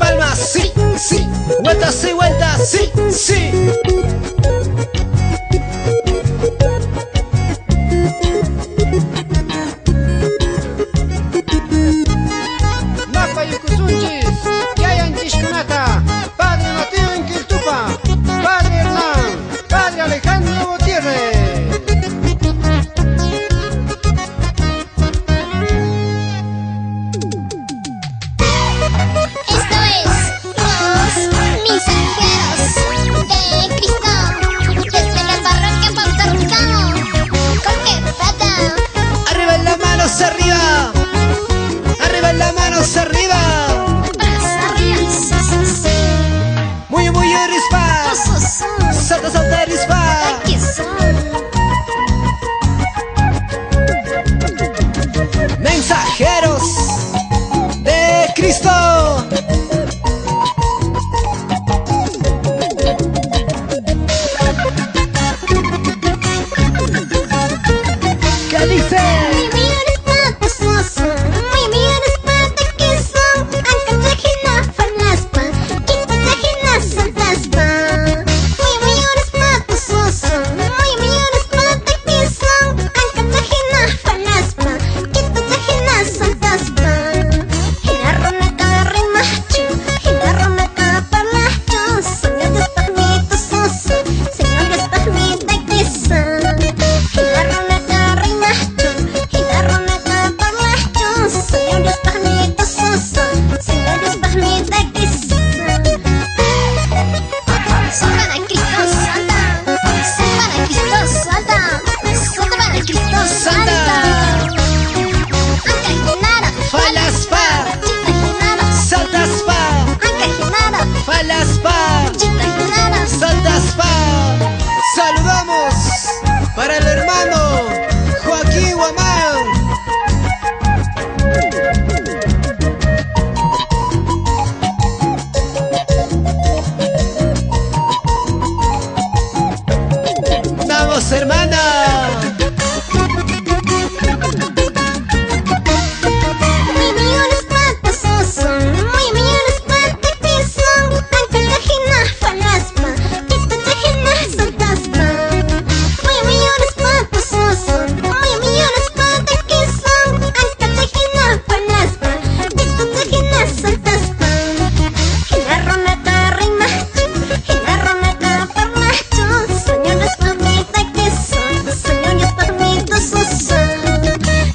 palmas, sí, sí. Vueltas y vueltas, sí, sí. Mapa Yucusunchis, Yayan Chishkunata, Padre Mateo en Quiltupa, Padre Hernán, Padre Alejandro Gutiérrez. Esto es Los Mensajeros de Cristo, desde la parroquia Puerto Rico, Colquepata. Arriba en las manos, arriba. Arriba en las manos, arriba. Arriba, Muy, muy rispa. Salta, salta, rispa. aquí son. Mensajeros de Cristo. ¿Qué dice? Muy millones patas son, muy millones patas que son. Anca tajina falaspa, quita tajina saltaspa. Muy millones patas son, muy millones patas que son. Anca tajina falaspa, quita tajina saltaspa. Hina rona cada remacho, hina rona cada parlacho. Señor despamito soso, señor despamita que son. Hina rona cada remacho, hina rona cada parlacho. Señor despamito soso, señor despamita que son. Salvan a Cristo Santa, salvan a Cristo Santa, salvan a Cristo Santa. Anca hinara, Falaspa. chita hinara, Saltaspa. anca hinara, Falaspa. chita hinara. Saltaspa. Saludamos para el hermano Joaquín Guamán. Vamos, hermana. Muy millones patas son, muy millones patas que son. Anca tajina falaspa, quita tajina saltaspa. Muy millones patas son, muy millones patas que son. Anca tajina falaspa, quita tajina saltaspa. Hina rona cada remacho, hina rona cada parlacho. Señor despamita que son, señor despamito soso.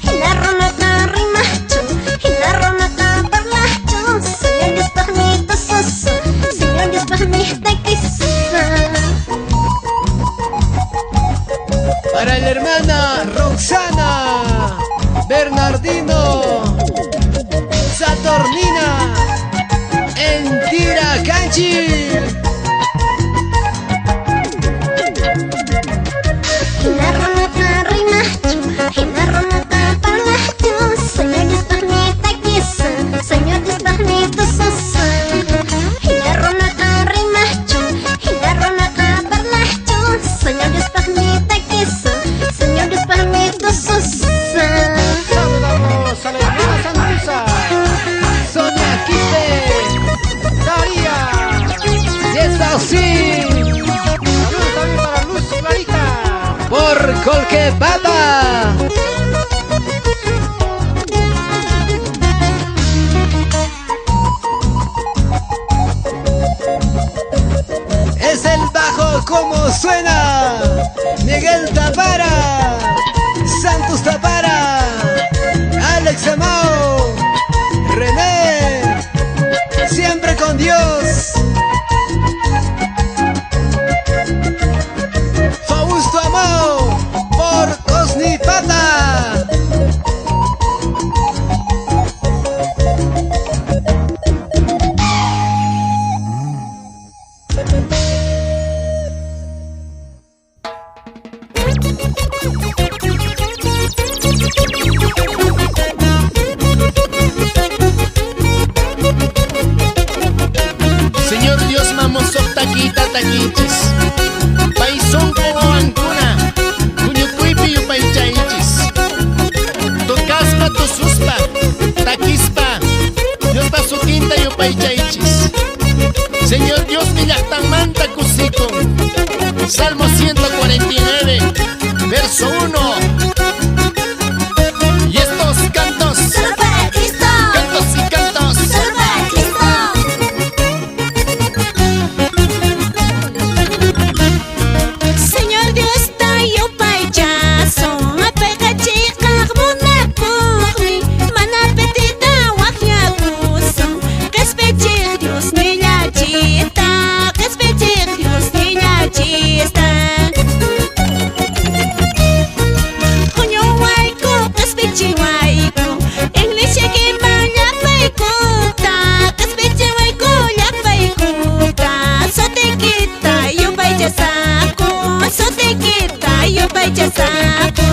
Hina rona cada remacho, hina rona cada parlacho. Señor despamito soso, señor despamita que son. Para la hermana Roxana Bernardino Saturnina en Tiracanchi. Hina rona cada remacho, hina rona cada parlacho. Señor despamita que son, señor despamito soso. Hina rona cada remacho, hina rona cada parlacho. Señor despamita que son, señor despamito soso. Saludamos a la hermana Santuza, Sonia Quispe, Daría. y esta sí, Saludos también para Luz Clarita. por Colquepata. Es el bajo como suena. Miguel Tapara, Santos Tapara, Alex Amao, René, siempre con Dios. Fausto Amao por Osnipata. paichaichis. Señor Dios, millactamanta cusico. Salmo 149, verso 1. Y estos cantos, Solo para Cristo. cantos y cantos. Solo para Cristo. Señor Dios, tayo payaso. Apega chica, muna kumi. Mana petita, wakya gusto. Respetir Dios, niña chita. Respetir Dios, niña chista. Coño huayco, respechi huayco. Iglesia que maya paikuta. Respechi huayco, ya paikuta. Sotequita, yo payasaco. Sotequita, yo payasaco.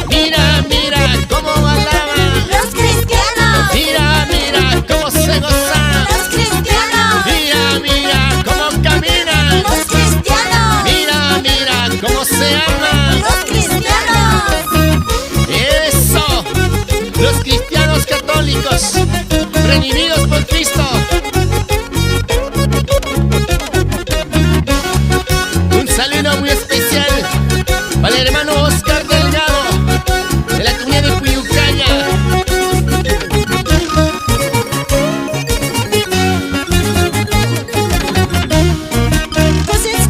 Mira, mira cómo bailaban. Los cristianos, Mira, mira cómo se gozan. los cristianos, Mira, mira cómo caminan. los cristianos, Mira, mira cómo se aman. los cristianos. Eso, los cristianos católicos, redimidos por Cristo. Un saludo muy especial para el hermano Oscar Delgado, de la comunidad de Puyucaya. Pues es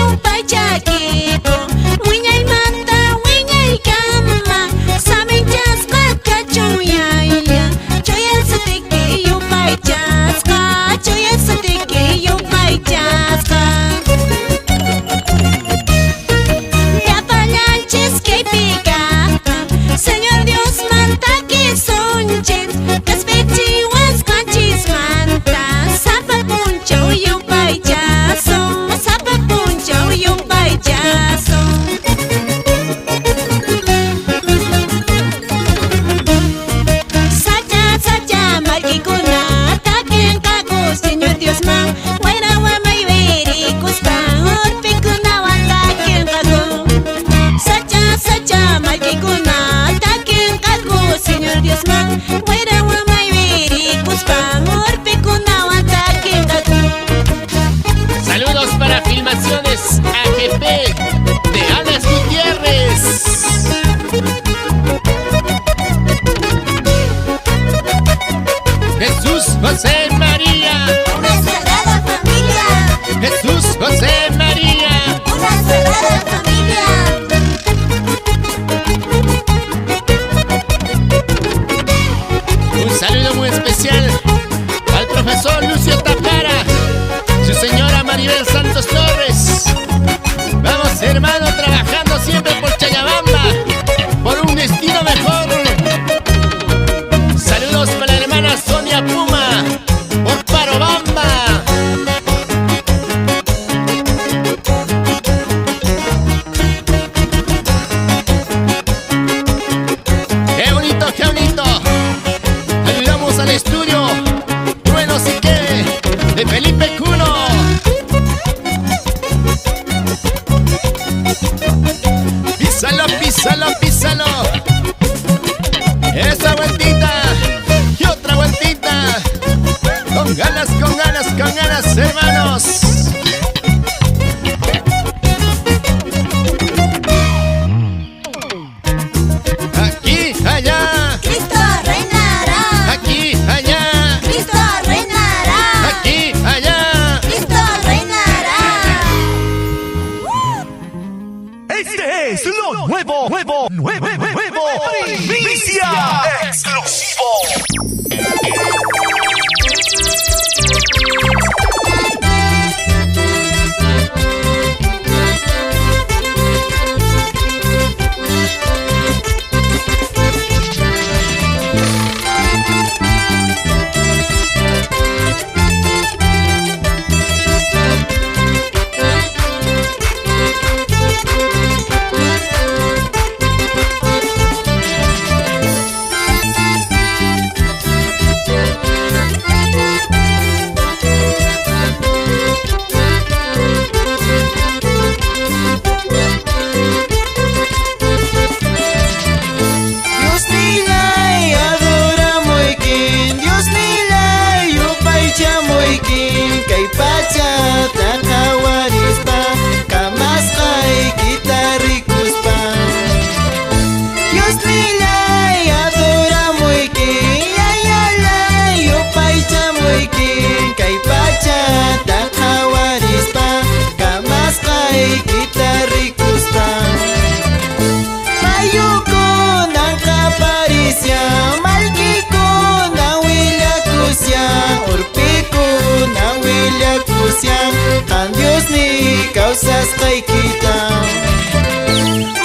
un payaquito, wiña y mata, wiña y cama. Saben chasca, cachoyaya. Choya soteque, yo payasca. Choya soteque, yo payasca. La avalanches que pica. Señor Dios, manta que sonchen. Respectivas canchis manta. Zapa puncho y un payaso. Zapa puncho y un payaso. Sacha, sacha, marquicuna. Taken cago, Señor Dios man. Guaira guama y vericuspa. Orpicuna wataken cago. Sacha, sacha, marquicuna. Taken cago, Señor Dios man. Guaira guama y vericuspa. Orpicuna wataken cago. Saludos para Filmaciones AGP de Alex Gutiérrez. Jesús, José, María. Una sagrada familia. Jesús, José, María. Una sagrada familia. Un saludo muy especial al profesor Lucio Tapara, su señora Maribel Santos Torres. Vamos, hermano, trabajando siempre por Chayabamba, por un destino mejor. Saludos para la hermana Sonia Puma, por Parobamba. ¡Qué bonito, qué bonito! Ayudamos al estudio Bueno sí que de Felipe Cuno. Písalo, písalo, písalo. Esa vueltita y otra vueltita. Con ganas, con ganas, con ganas, hermanos. Aquí, allá. Cristo reinará. Aquí, allá. Cristo reinará. Aquí, allá. Cristo reinará. Este es lo nuevo, nuevo, Primicia exclusivo. kawsasqaykita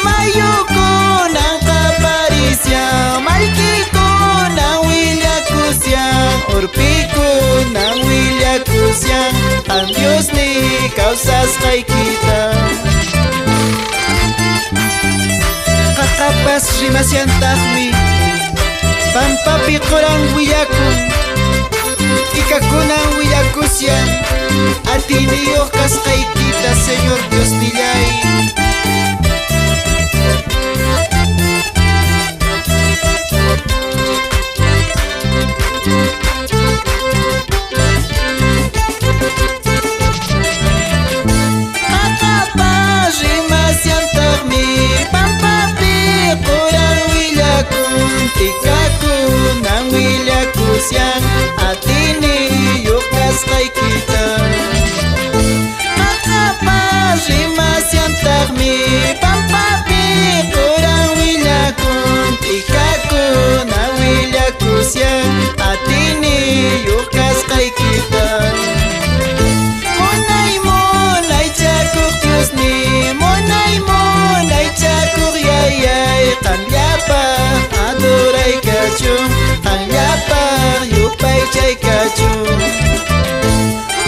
mayukunan qaparisyan mallkikunan willakusyan urpikunan willakusyan an Diosni kawsasqaykita qaqapas rimasyantaqmi pampapi quran willakun ikakunan willakusyan atiniyuq kasqaykita Señor Dios nillay qaqapas rimasyantaqmi pampapi quran willakun ikakunan willakusyan atiniyuq kasqaykita qaqapas rimasyantaqmi pampapi quran willakun ikakunan willakusyan atiniyuq kasqaykita munay munay chakuq Diosni munay munay chakuq yayay qamllapaq aduraykachun qamllapaq yupaychaykachun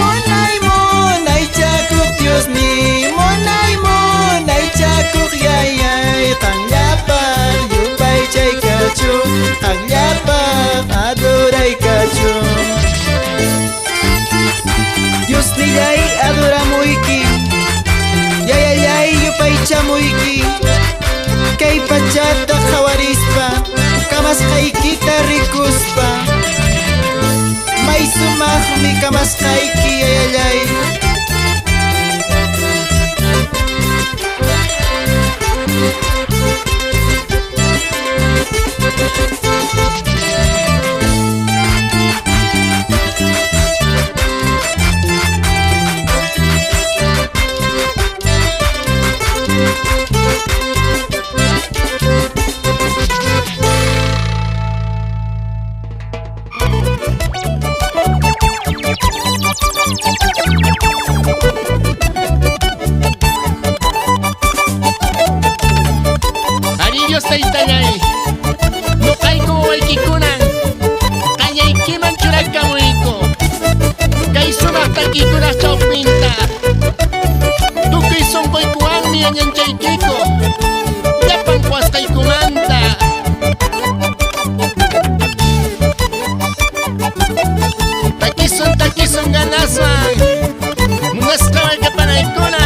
munay munay chakuq Diosni munay munay chakuq yayay qamllapaq yupaychaykachun qamllapaq aduraykachun Dios nillay adoramuyki yayallay yupaychamuyki kay pachata qawarispa kamasqaykita rikuspa may sumaqmi kamasqayki yayallay Dios taytallay nuqayku wayqikunan qañaykiman churaykamuyku kay sumaq takikunaq chawpinta tukuy sunquykuwanmi añanchaykiku llapan quwasqaykumanta takisun ganaswan munasqa wayqapanaykuna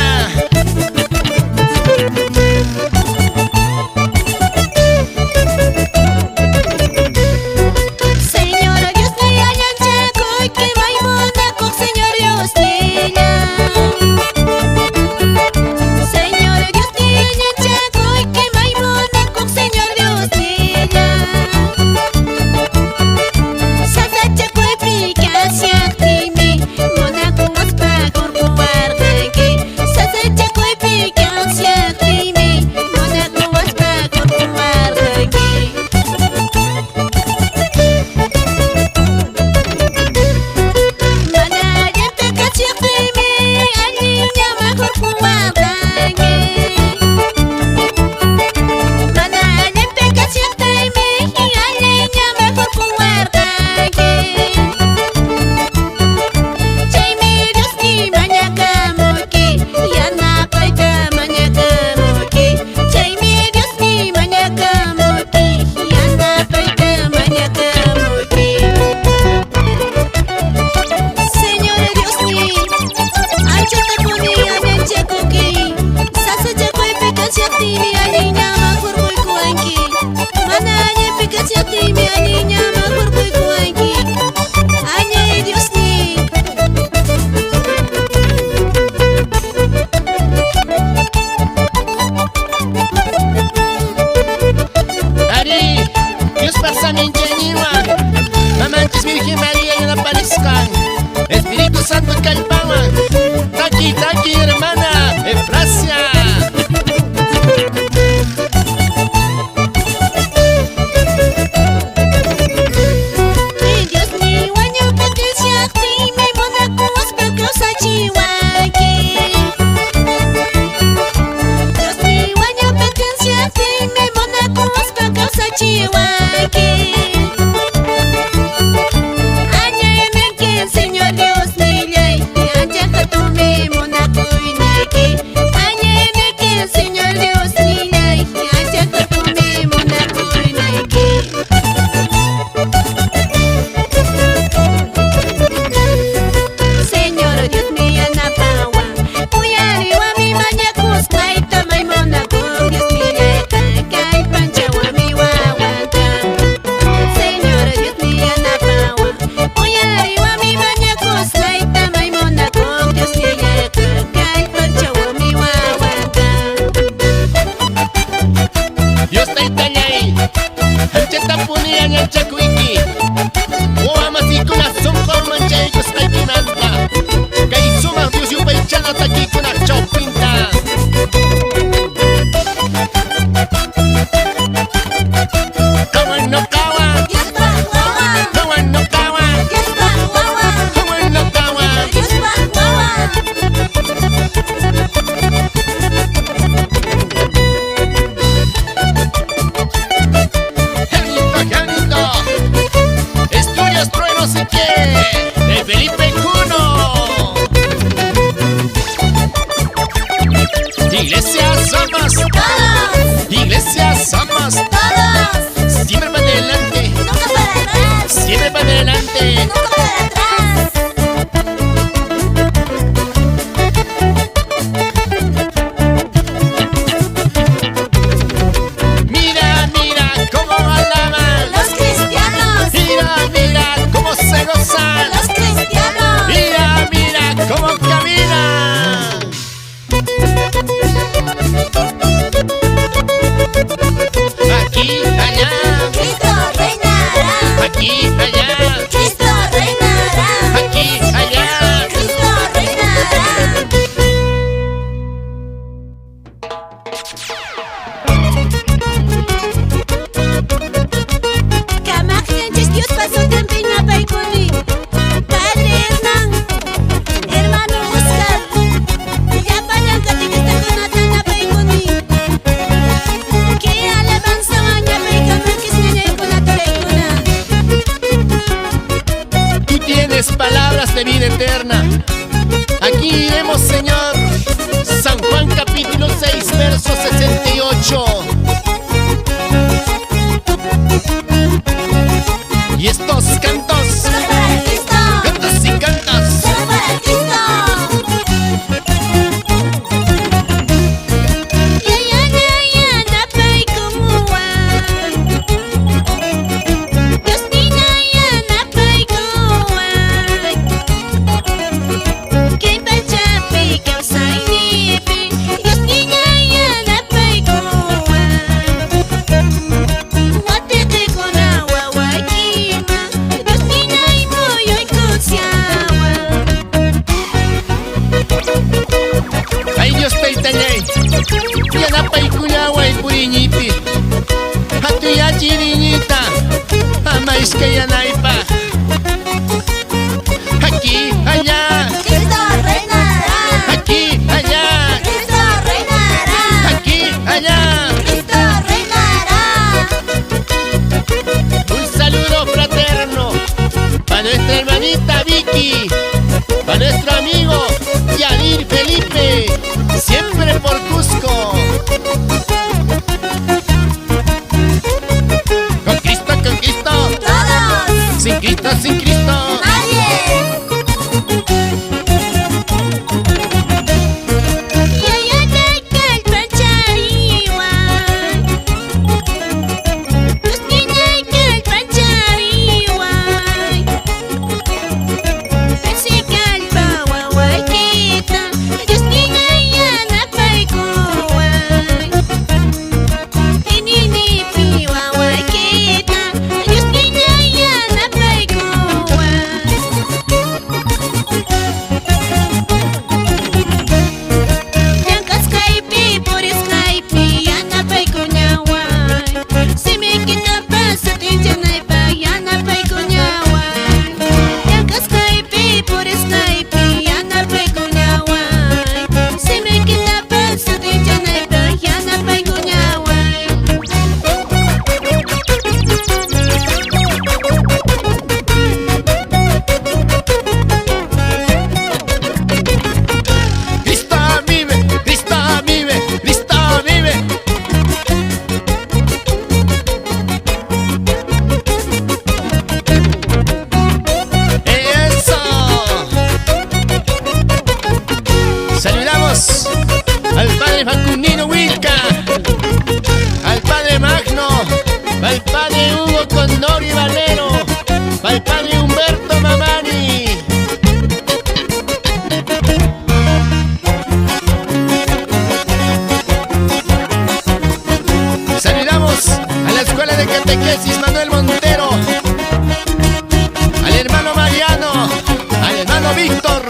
Santo Calpawan, Taki Taki hermana, Efrasia. Dios chihuaqui. Añayanakin, Señor Dios, nillay, achajatumbi monakuynaiki. Añayanakin, Señor Dios, nillay, achajatumbi monakuynaiki. Señor Dios mío, napawa, uyariwa mi mañacus, maita maimona con Dios mío, kay panchawa mi wawanta. Señor Dios mío, napawa, uyariwa mi mañacus, maita maimona con Dios mío, kay panchawa mi wawanta. Dios te itallay, ancheta punia en el chacuiqui. O amasikuna son por manchaycos taikimanta. Kay suma Dios yu paichana takikuna chopinta. Kawan no kawan, Dios pa guawa, kawan no kawan, Dios pa guawa, kawan no kawan. Dios pa guawa. Janito, estudios truenos y qué, de Felipe Cuno. Iglesia somos, Todos, iglesia somos, todos, siempre para adelante, nunca para atrás, siempre para adelante. nunca para atrás. Mira, mira cómo alaban, Los cristianos, mira, mira cómo se gozan, los cristianos. mira, mira cómo caminan. Aquí, allá, Cristo reinará, aquí, allá, Cristo reinará, aquí, allá. Cristo reinará. Camagentes, Dios pasó también a Paikuni. Padre Hernán, hermano Oscar, ya payan que está con Atana Paikuni. Que alabanza maña Paikamakis nene con la Toreikuna. Tú tienes palabras de vida eterna. Aquí iremos, Señor. San Juan capítulo 6, verso 68. Y estos cantos, Solo para Cristo, cantos y cantos. solo para Cristo. Ya, na Paikumuwa. Dios nina ya na Paikuwa. Kay pachapi kausay nipi. Dios nina ya na Paikuwa. Watete kona wawakima. Dios nina imoyoy kusiawa. Ay, Dios te itallay. Yanapay kunawa y puriñipi. Hatuya chiriñita. Amais que yanaipa. Aquí, allá, Cristo reinará. aquí, allá, Cristo reinará. aquí, allá. Cristo reinará. Un saludo fraterno para nuestra hermanita Vicky, para nuestro amigo Yadir Felipe, siempre por Cusco. Con Cristo, Todos. sin Cristo, sin Cristo. Nadie. Dios niña ya na paikuwa. el padre Humberto Mamani. Saludamos a la escuela de catequesis Manuel Montero, al hermano Mariano, al hermano Víctor.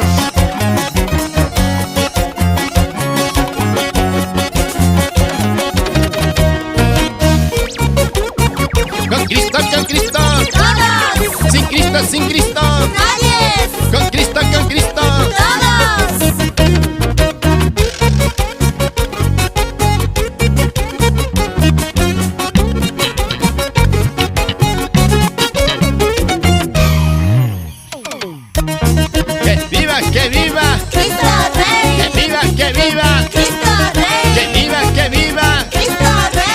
Con Cristo, con Cristo. Todos. Sin Cristo, sin Cristo. Nadie. Con Cristo, con Cristo. Todos. ¡Que viva, que viva! Cristo Rey. ¡Que viva, que viva! Cristo Rey. ¡Que viva, que viva! Cristo Rey.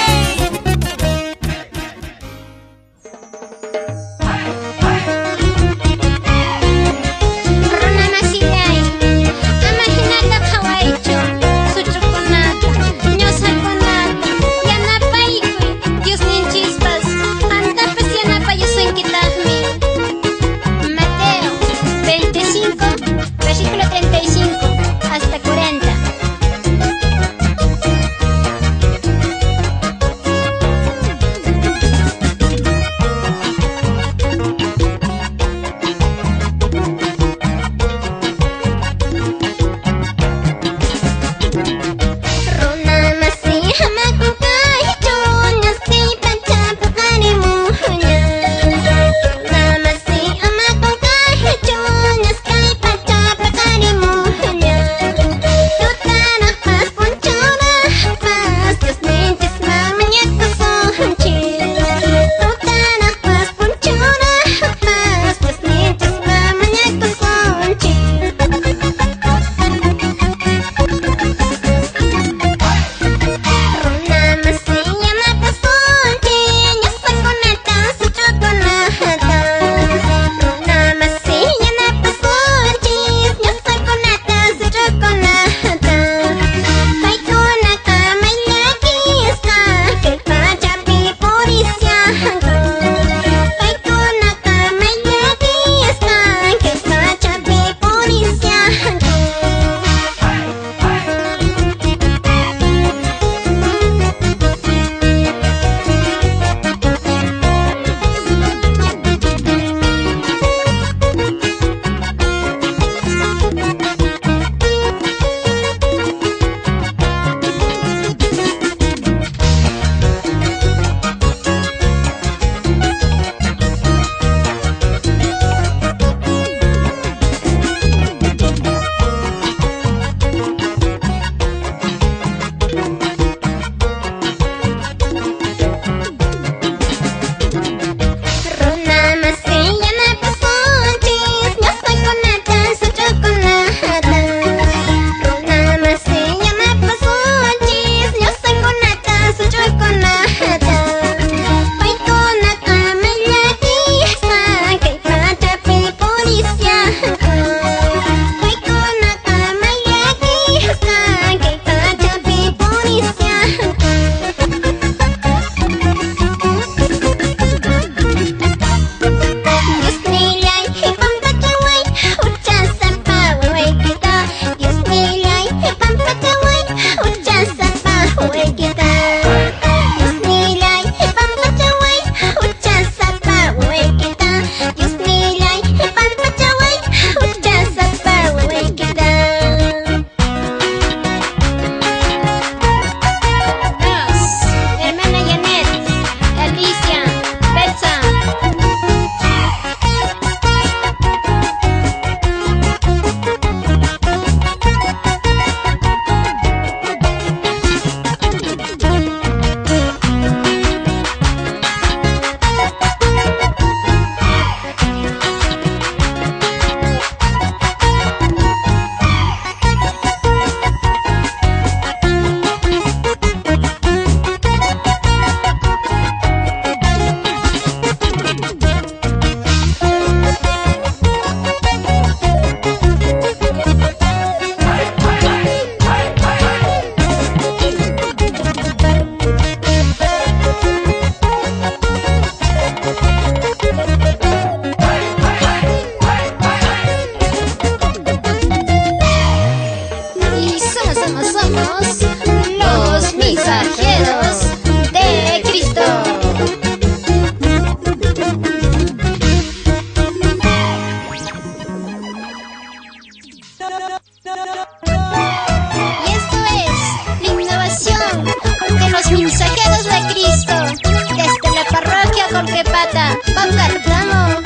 porque pata, Bocartamo.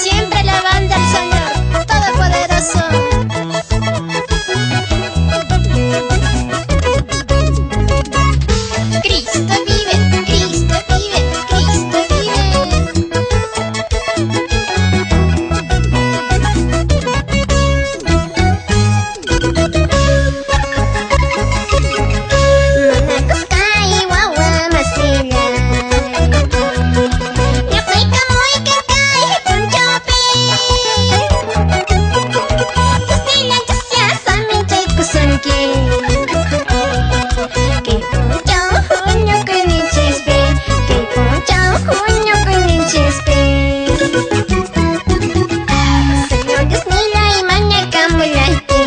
Siempre la banda del Señor Todopoderoso. Cristo vive, Cristo vive, Cristo vive. Manacoscay, wawa, masila. Yapay kamoy kakay, punchope. Kasila kasya sa minchay kusanke. Que puncho junyo kunichispe, que puncho junyo kunichispe. Señor Dios nila imanya kamulati.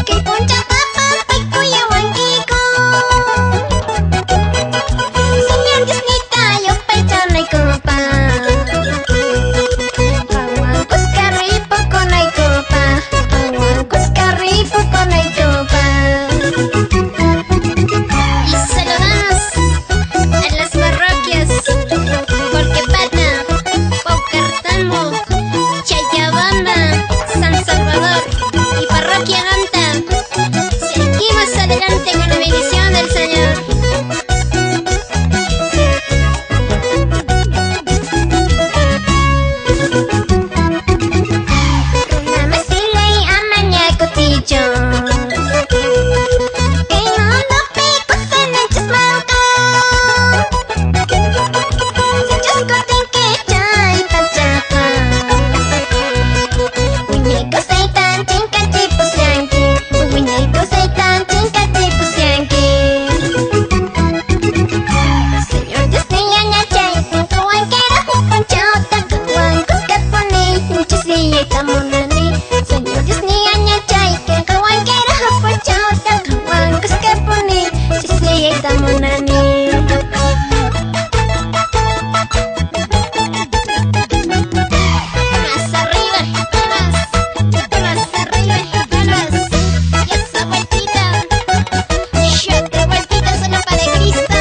Que puncha papa pay kuyawan kiko. Señor Dios ni tayo pay chanay kopa. Pawangkus karipo konay kopa. Pawangkus karipo konay kopa. Y saludamos a las parroquias Colquepata, Bocartamo, Chayabamba, San Salvador y Parroquia Ganta. Seguimos adelante con la bendición del Señor. Runa masila y amaña cotillo. Que no lo pico se le chismauco. Se chascoten que chay pachapa. Muñeco seitan chinka chipusianki. Muñeco seitan chinka chipusianki. Señor Dios niña ñachay, kawankera hupanchauta, kawankos kaponi, hinchisiya tamunani. Señor Dios niña ñachay, kawankera hupanchauta, kawankos kaponi, hinchisiya tamunani. Más arriba, más arriba, más. Y esa vueltita, y otra vueltita solo para Cristo.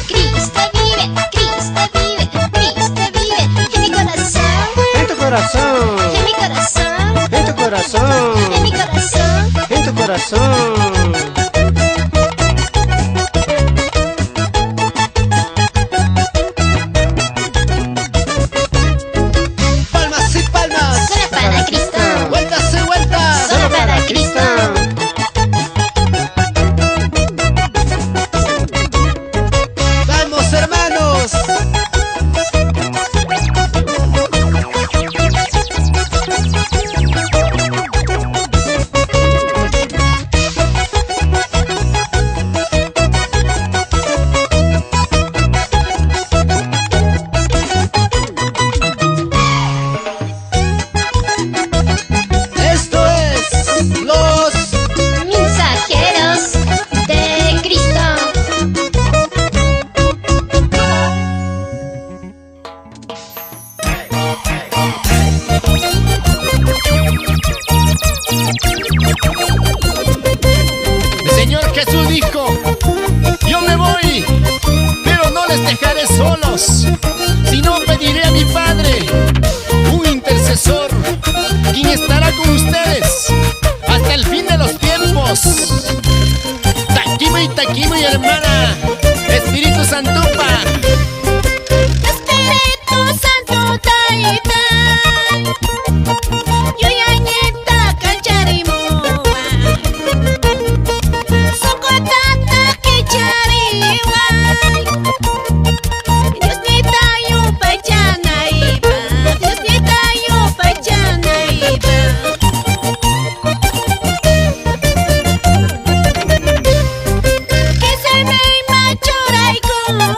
Cristo vive, Cristo vive, Cristo vive en mi corazón, En tu corazón, en mi corazón, en tu corazón, en mi corazón. en tu corazón. Palmas y palmas. Solo para Cristo, Vueltas y vueltas. solo para Cristo. Vamos, hermanos. Esto es los Mensajeros de Cristo. El Señor Jesús dijo: yo me voy, pero no les dejaré solos, sino pediré a mi Padre un intercesor, quien estará con ustedes hasta el fin de los tiempos. Taquimo y hermana, Espíritu Santupa. Espíritu Santo Taitai, Yuyañeta Cancharimua, Socotata Kichariwai, Dios nitayo pachanaiba, Dios nitayo pachanaiba. Que se me machorai como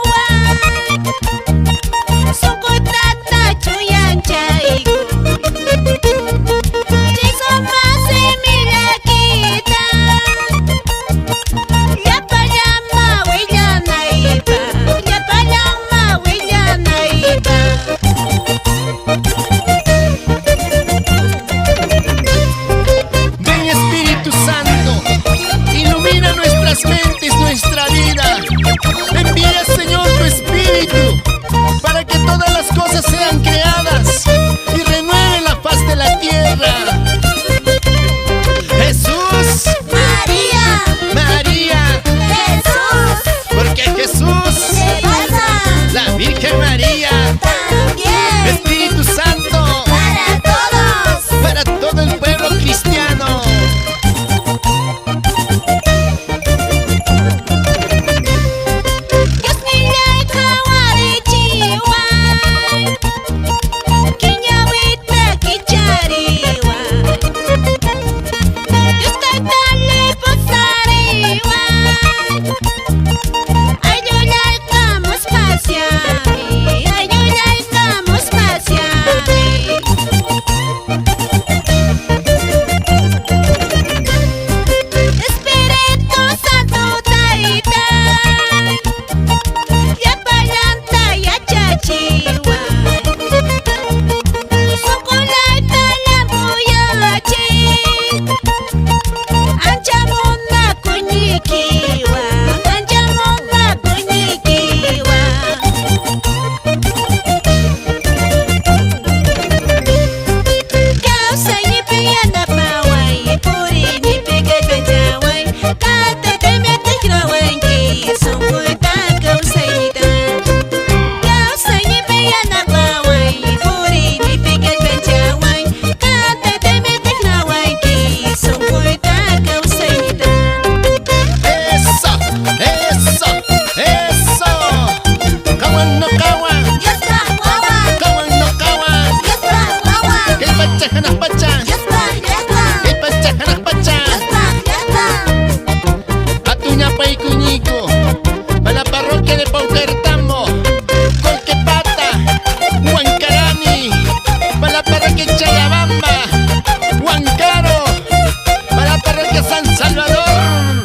Salvador.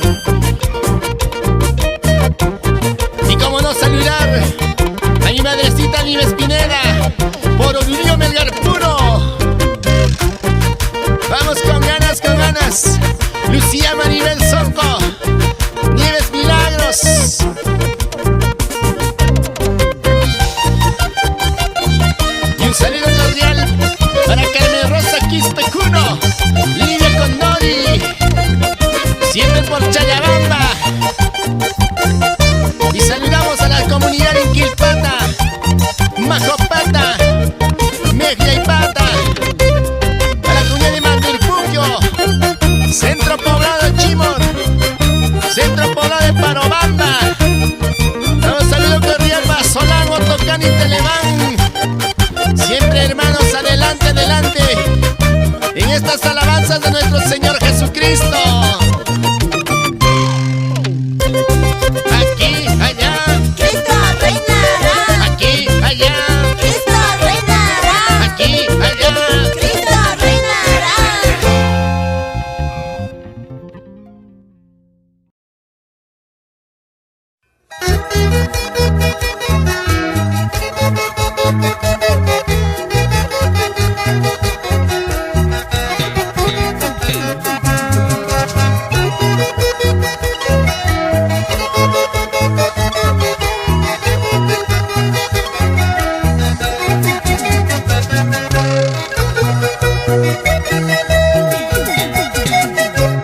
Y cómo no saludar a mi madrecita Nieves Pineda por Orgullo Melgar Puro. Vamos con ganas, con ganas. Lucía Maribel Sonco, Nieves Milagros. Y un saludo cordial para Carmen Rosa Quispe Cuno, Lidia Condori, siempre por Chayabamba. Y saludamos a la comunidad en Quilpata, Majopata, Mejia y Pata, a la comunidad de Mandurpuquio, Centro Poblado Chimor, Centro Poblado de Parobamba. Un saludo cordial para Solano, Tocán y Televán. Siempre, hermanos, adelante, adelante en estas alabanzas de nuestro Señor Jesucristo. Aquí, allá, Cristo reinará. aquí, allá, Cristo reinará. aquí, allá. Cristo reinará.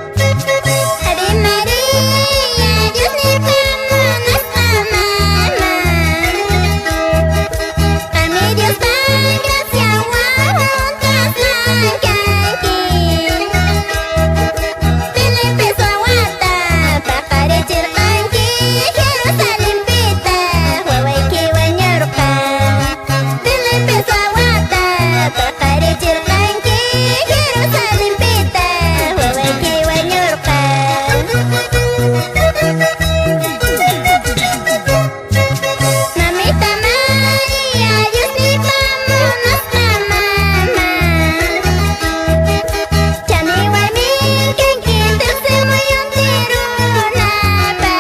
Ave María, Dios le llama nuestra mamá. A mi Dios da gracia, juntas blancanqui. Pele peso aguanta, paparecer anqui. Jerusalén pita, huawaiqui huañorpa. Pele peso aguanta, paparecer anqui. Jerusalén pita, huawaiqui huañorpa. Mamita María, Dios le llama nuestra mamá. Chani guaymin, quien quinterse muy ontirunapa.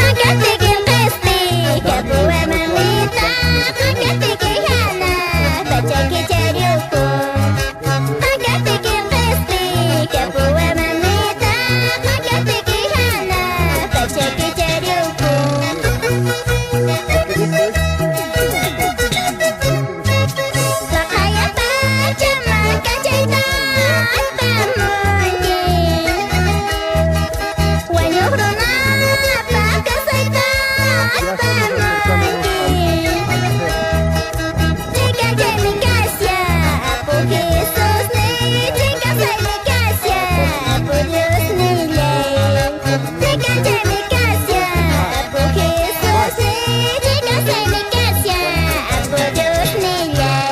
Hágate quien reste, capua mamita. Hágate que jana, pachaque chariuco. Hágate quien reste, capua mamita. Hágate que jana, pachaque chariuco. Sakaya pachamaka chaita pamunyi. Wanyuhruna pakasaita pamunyi. Jika jemi kasya apu Jesus ni. Jika saya kasya apu Dios nilai. Jika jemi kasya apu Jesus ni. Jika saya kasya apu Dios nilai.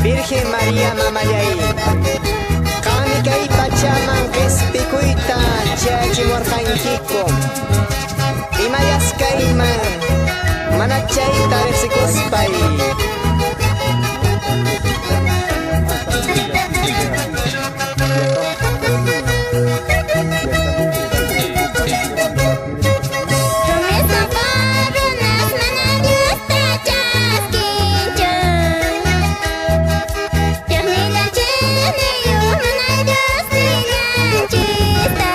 Virgen María Mamayay, kami kay Pachaman Kespikuita Chachimorjanquico, Imayas Kaiman, Manachay Taresicuspay. Promesa parunas manadios tachasquincho. Dios nilanchene yo manadios nilanchista.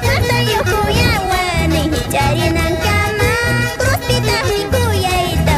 Hasta yo cuyawan hicarinan kama, cruz pitah mi cuyaita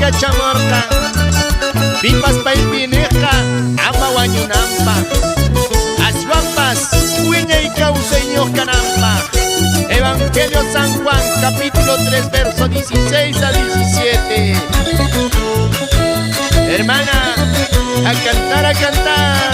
Cachamorca, Pipas Paipineja, Ama Guañunampa, Azuampas, Huiña y Causeño Canampa. Evangelio San Juan, capítulo 3, verso 16 a 17. Hermana, a cantar, a cantar.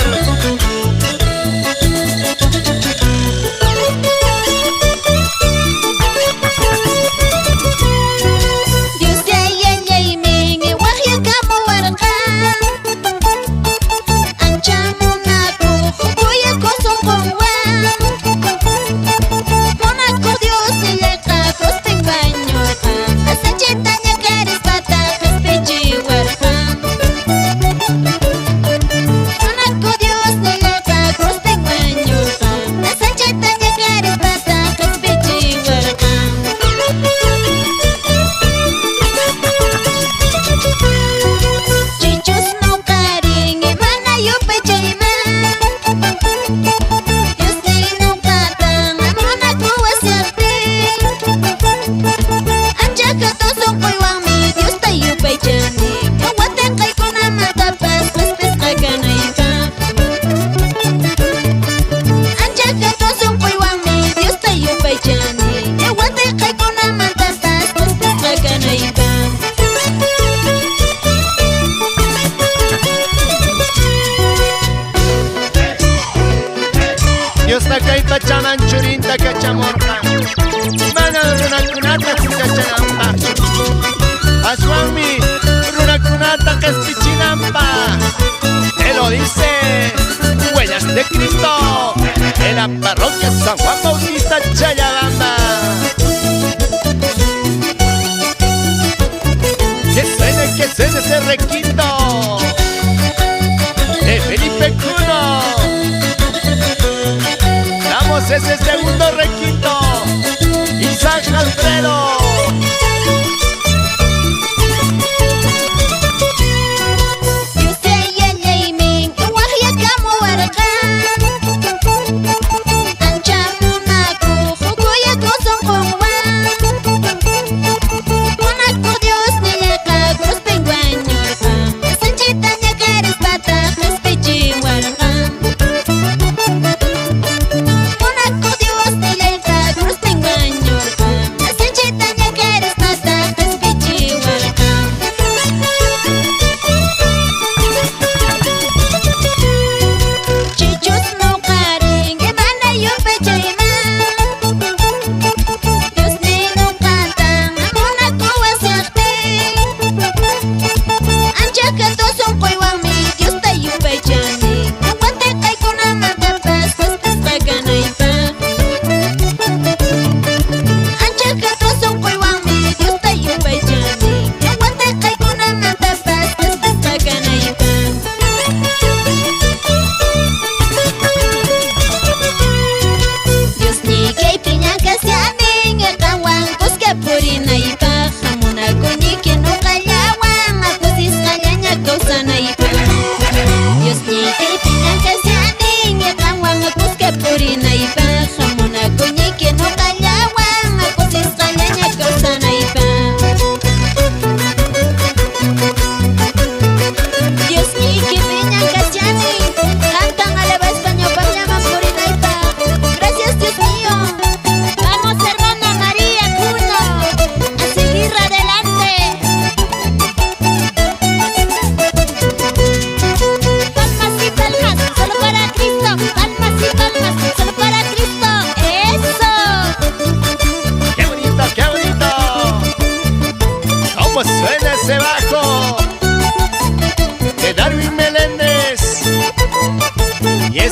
Chamanchurinta Cachamorca, Mana Runacunata Cachanampa, Azuami Runacunata Caspichinampa. Te lo dice Huellas de Cristo en la parroquia San Juan Bautista Chayabamba. Que suene ese requinto de Felipe Cuno. Damos ese segundo requinto, Isaac Alfredo.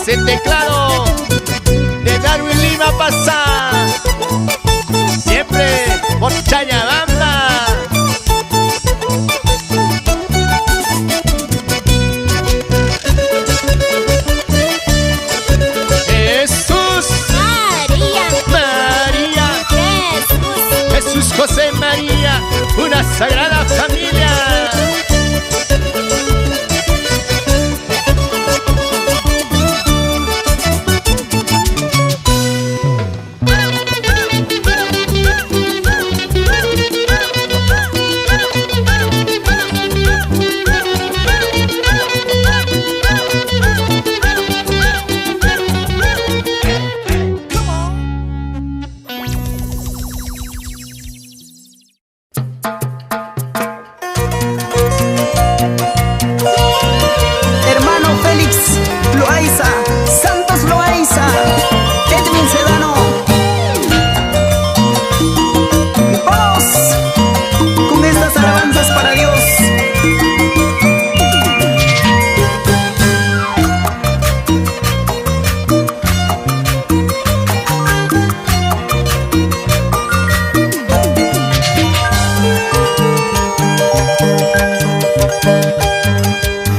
Ese teclado de Darwin Lima pasa siempre por Chayabamba. Jesús, María, Jesús, José, María, una sagrada familia.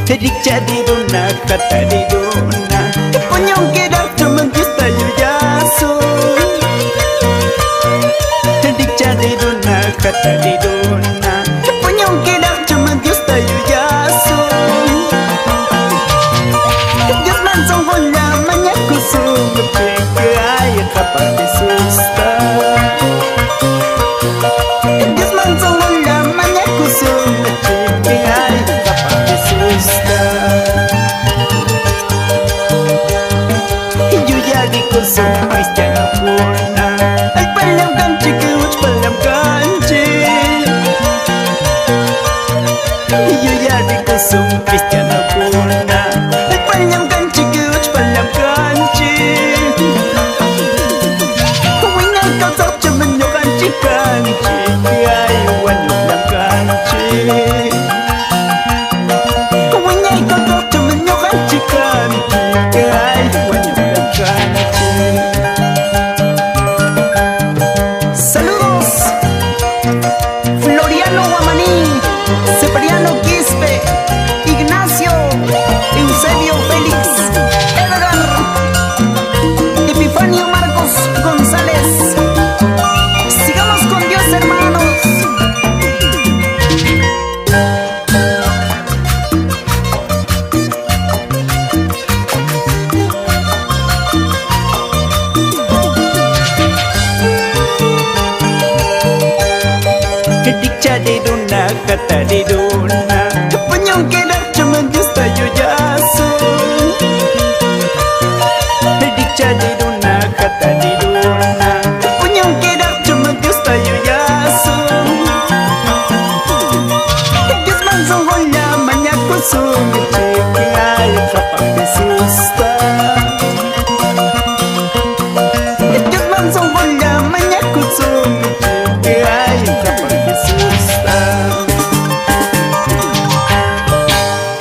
Rikchariruna katariruna Puñonquerachaman yustayoyaso Rikchariruna katariruna Puñonquerachaman yustayoyaso Dios manso hola mañakusum Ay kapag susta Dios manso hola mañakusum Ay kapag susta Yuyari kusum cristiano purna Ay palam kanchi kuch palam kanchi Yuyari kusum cristiano purna Ay palam kanchi kuch palam kanchi Huwingan kausak chaman yo kanchi kanchi Ay wanyok lam kanchi Huwingan kausak chaman yo kanchi kanchi Ay wanyok lam kanchi Saludos Floriano Guamaní Cipriano Quispe Ignacio Eusebio Félix Edgar Epifanio Marcos González Sigamos con Dios, hermanos. Dikchariruna katariruna Puñonquerachaman yustayoyaso Dikchariruna katariruna Puñonquerachaman yustayoyaso Dios manso hola mañakusum Ay kapag susta Dios manso hola mañakusum Ay kapag susta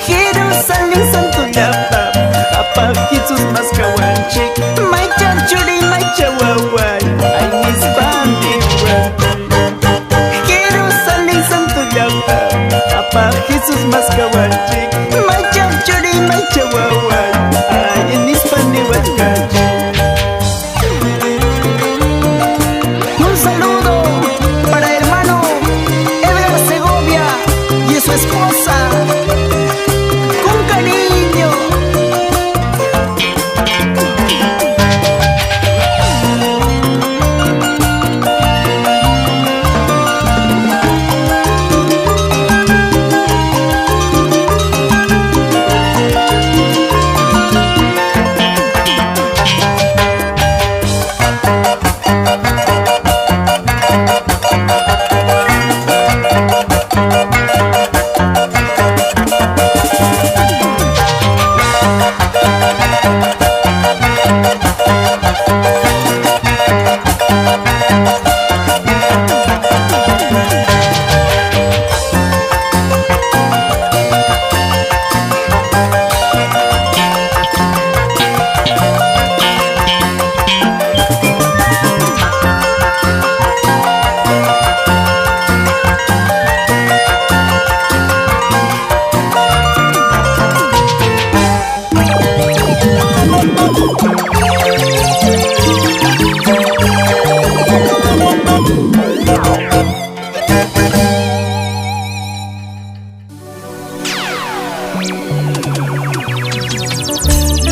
Jerusalén santo lapap Kapag Jesus mas kawanchik May chanchuri may chawaway Ay mis bandiwan Jerusalén santo lapap Kapag Jesus mas kawanchik May chanchuri may chawaway Ay mis bandiwan kanchik Un saludo para hermano Edgar Segovia y su esposa con cariño.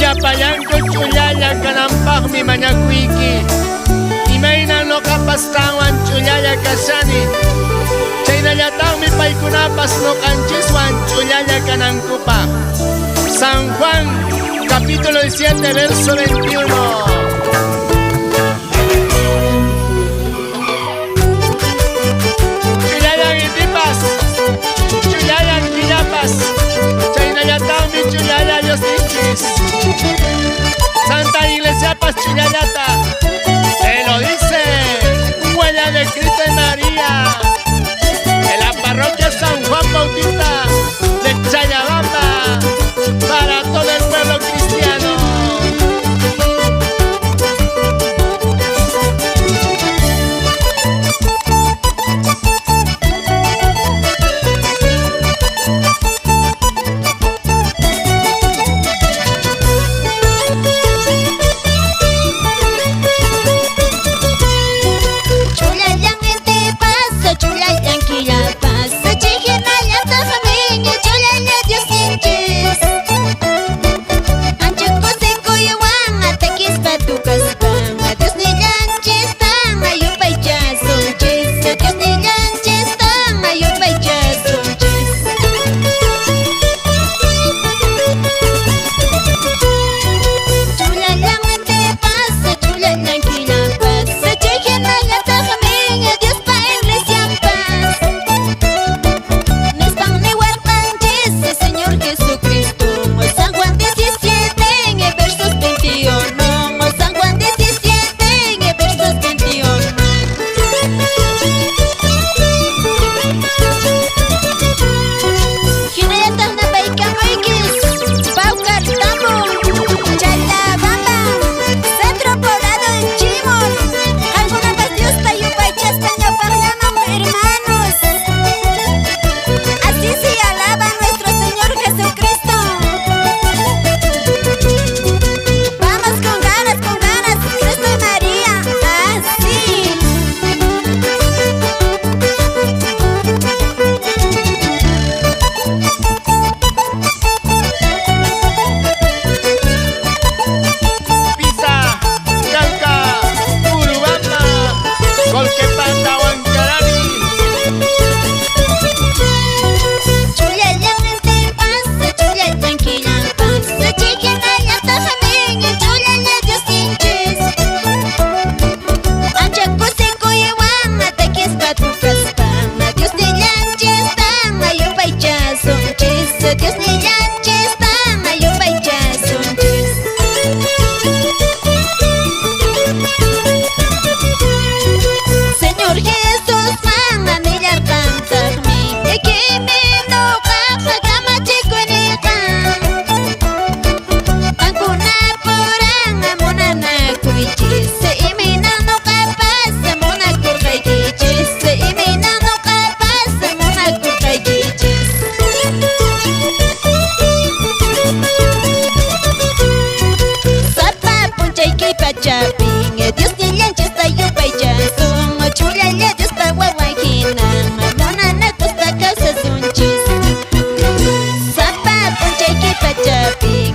Yapayanko chulaya kanampaq mi mañakuiki Imayna no kapastawan chulaya kasani Chaynallataqmi paykunapas no kanchiswan chulaya kanankupa San Juan capítulo 17 verso 21 Chulayan itipas Chulayan killapas Chaynallataqmi chulaya Dios nichis Santa Iglesia Paz Chulallata te lo dice huella de Cristo y María en la parroquia San Juan Bautista de Chayabamba para todo el pueblo cristiano.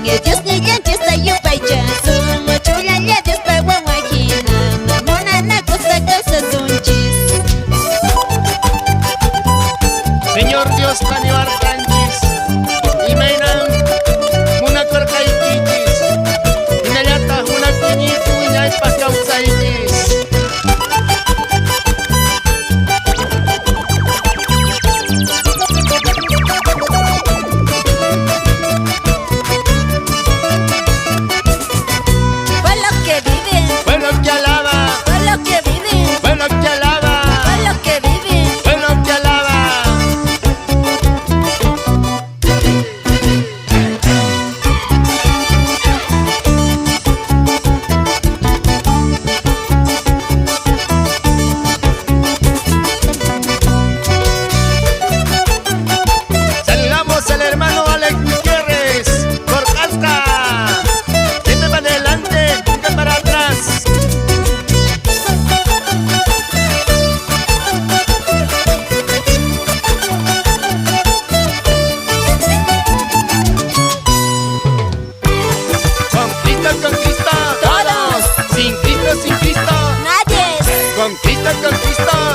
que Dios ni ya está yo paicha. Sumo chula ya Dios pa guaguajina. Mona na costa causa sunchis. Señor Dios tani bartanchis. Imainan muna corca y quichis. Inayata una cuñitu inay pa causaitis. Pueblo que vive, Pueblo que alaba, pueblo que vive, pueblo que alaba, pueblo que vive. pueblo que alaba. Saludamos al hermano Alex Gutiérrez, por Casca. Siempre para adelante, nunca para atrás. Con Cristo, todos. Sin Cristo, Nadie. con Cristo,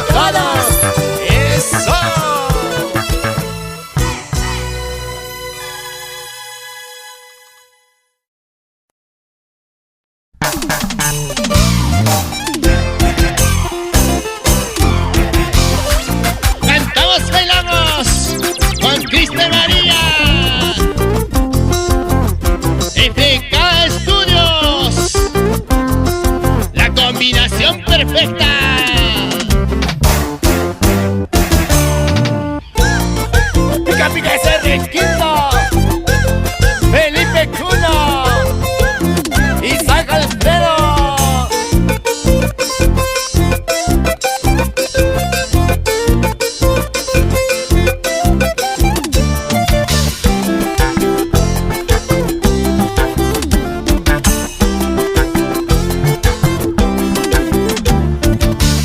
todos. ¡Eso! Cantamos, bailamos con Cristo y María. FK Estudios, la combinación perfecta. Capitán de Quinto, Felipe Cuno, Isaac Alfredo.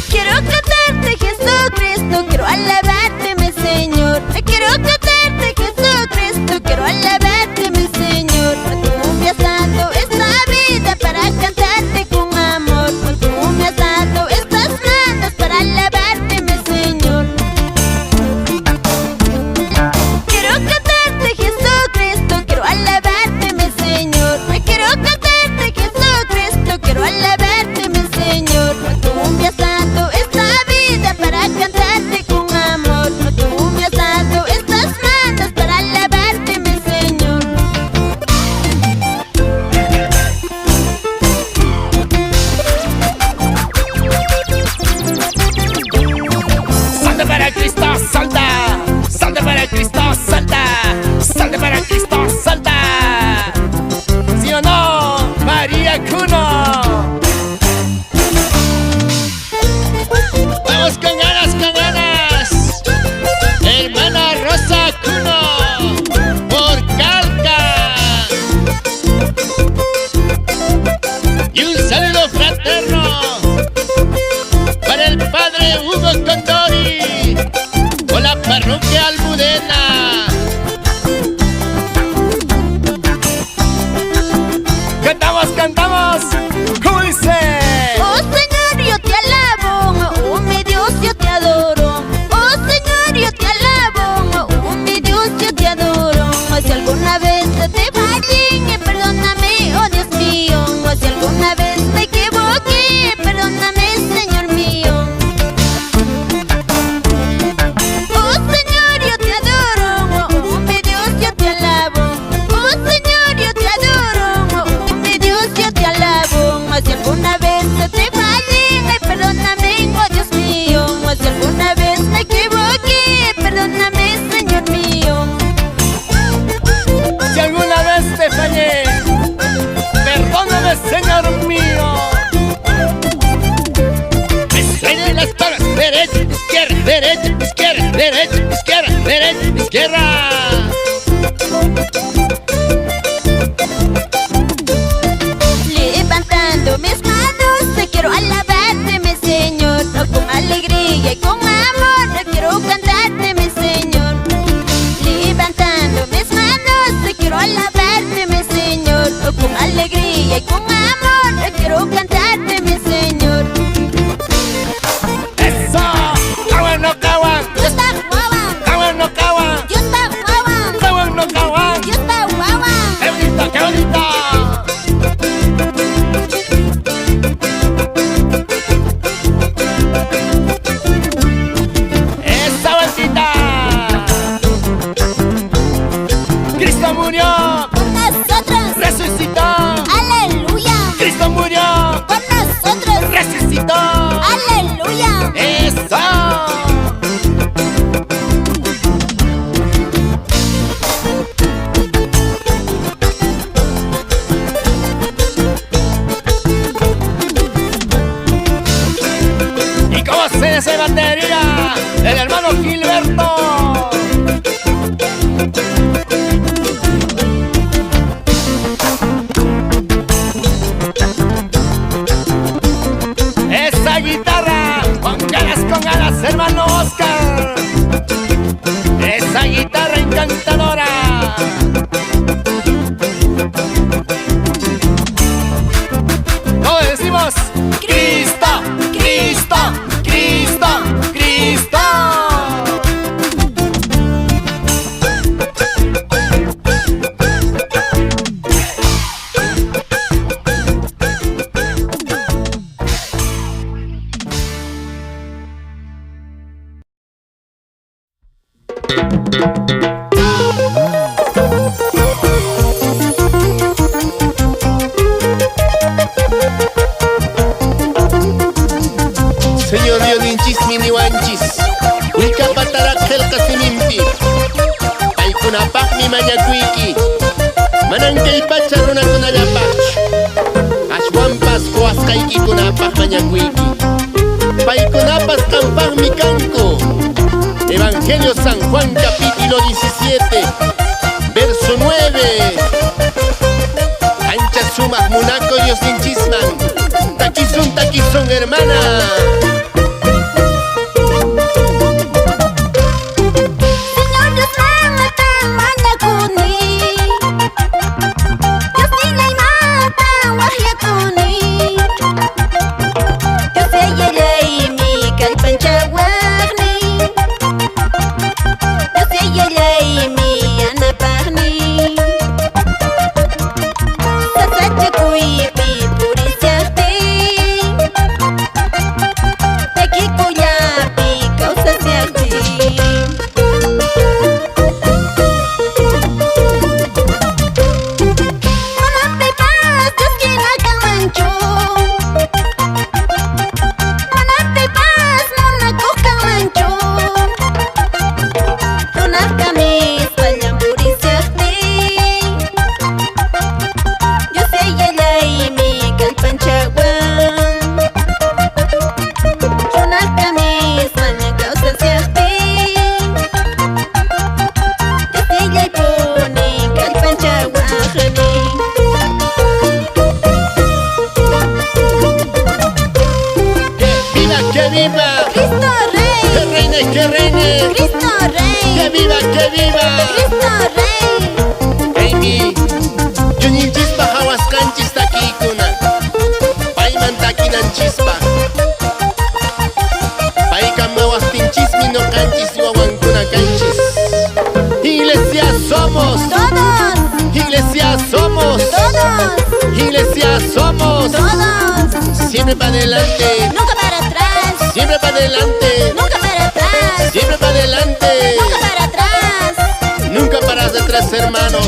Quiero cantarte Jesucristo, quiero alabarte mi Señor. Quiero cantarte Jesucristo, quiero alabarte mi Señor. Tú me has dado esta vida para cantarte con amor. Tú me has dado estas manos para alabarte mi Señor. Quiero cantarte Jesucristo, quiero alabarte mi Señor. Quiero cantarte Jesucristo, quiero alabarte mi Señor. Tú me has dado esta vida para cantarte con amor. Tú me has dado estas manos para alabarte mi Señor. Salta para Cristo, salta. Salta para Cristo, salta. Salta para Cristo, salta. ¿Sí o no, María Cuno? Vamos con ganas, con ganas. Hermana Rosa Cuno, por Calca. Y un saludo fraterno para el padre Hugo Condori, con la parroquia Almudena. Cantamos, cantamos, ¿cómo dice? Oh Señor, yo te alabo, oh mi Dios, yo te adoro. Oh Señor, yo te alabo, oh mi Dios, yo te adoro. Si alguna vez te fallé, perdóname, oh Dios mío. Si alguna vez me equivoqué, perdóname, Señor mío. Oh Señor, yo te adoro, oh mi Dios, yo te alabo. Oh Señor, yo te adoro, oh mi Dios, yo te alabo. Si alguna vez te fallé, perdóname, oh Dios mío. Si alguna vez me equivoqué, perdóname, Señor mío. Si alguna vez te fallé, perdóname, Señor mío. Me suenan las palmas, derecha, izquierda, derecha, izquierda, derecha, izquierda, derecha, izquierda. Levantando mis manos, te quiero alabarte, mi Señor. Con alegría y con amor, te quiero cantarte, mi Señor. Levantando mis manos, te quiero alabarte, mi Señor. y con amor quiero cantarte, mi señor. ¡Eso! ¡Caguan no caguan! Yo está guaguan, ¡Caguan no caguan! yo está guaguan, ¡Caguan no caguan! yo está guaguan. ¡Qué bonito, qué bonito! ¡Esa vueltita! ¡Cristo murió! Por nosotros, ¡Resucitó! aleluya. ¡Cristo murió! Por nosotros, ¡Resucitó! aleluya. ¡Eso! ¿Y cómo se hace batería? El hermano Gilberto. Esa guitarra, con ganas, hermano Oscar. Esa guitarra encantadora. ¿Cómo decimos? Cristo, Cristo, Cristo, Cristo. Señor Dioninchis miniwanchis, Wika patarak helkasimimpi, Paikunapaq mi mañakuiki, Manankay pacharuna kunallapach, Ashwampas kuaskaiki kunapaq mañakuiki, Paikunapas kampaq mi kanko. Evangelio San Juan capítulo 17, verso 9. Ancha sumas munaco Dios ninchisman, taquizun hermana. Señor Dios mata, manda kuni. Dios nilay mata, wahya kuni. Dios ayalay mi kalpanchawagni. Dios ayalay mi anapagni. Sasachakuy pi purisyakti. Tekikuyapi kausasyakti. Manapepas, Dios kinakamanchu. Manapepas, munakukamanchu. Runakamis pallampurisyakti. Dios ayalay mi kalpanchawan. Runakamis manakausasyakti. Dios ayalay puni kalpanchawajani. ¡Que viva! Cristo Rey, ¡Que reine! Cristo Rey, ¡Que viva, que viva! Cristo Rey. Amy, Yuninchis hawaskanchis takikuna, Paiman takinanchis. Iglesia somos. Todos. Siempre para adelante. Nunca para atrás. Siempre para adelante. Nunca para atrás. Siempre para adelante. Nunca para atrás. Nunca para atrás, hermanos.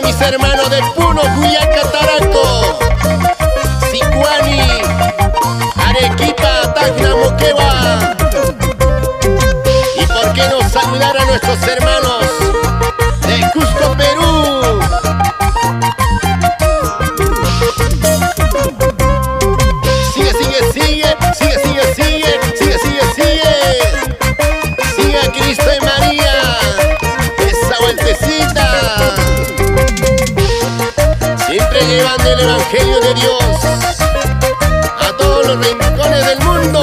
mis hermanos de Puno, Juliaca, Taraco, Sicuani, Arequipa, Tacna, Moquegua. Y por qué no saludar a nuestros hermanos de Cusco, Perú. Sigue, sigue, sigue, sigue, sigue, sigue, sigue, sigue, sigue. Sigue a Cristo y María, esa vueltecita. Siempre llevando el Evangelio de Dios a todos los rincones del mundo.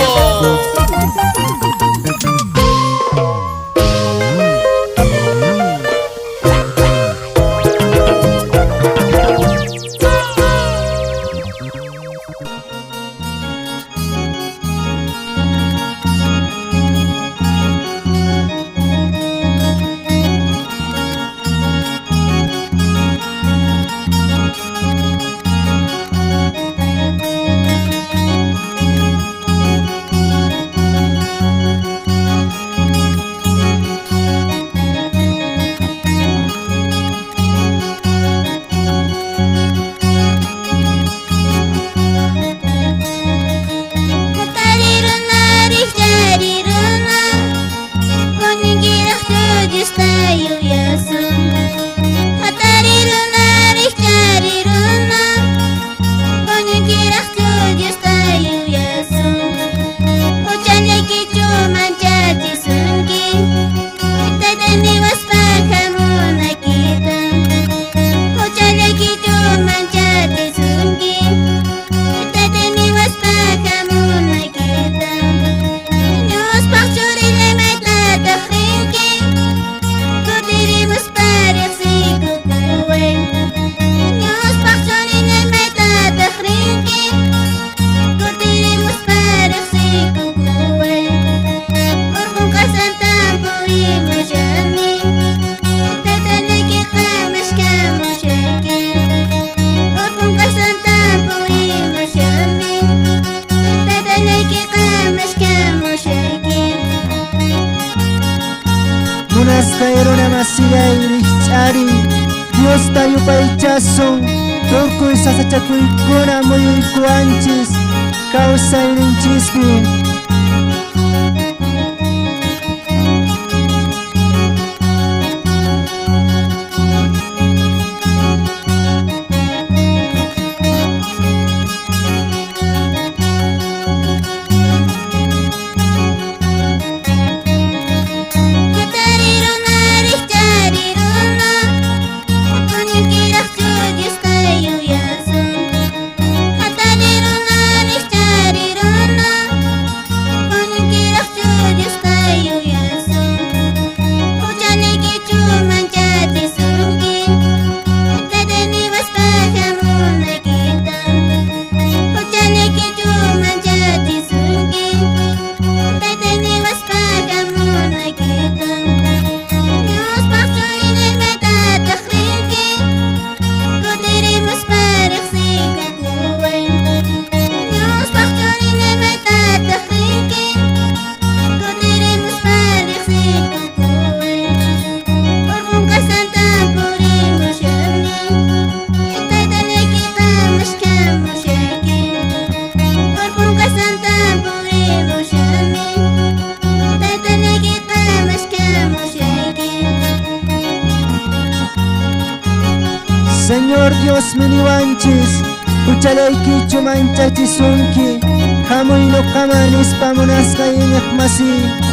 Dios tayupaychasun Turkuy sasachakuykuna muyuykuanchis kawsayninchispi. Señor Dios miniwanchis, uchalaikichu manchachisunki, hamuy nuqama nispa munasqa iñiq masi.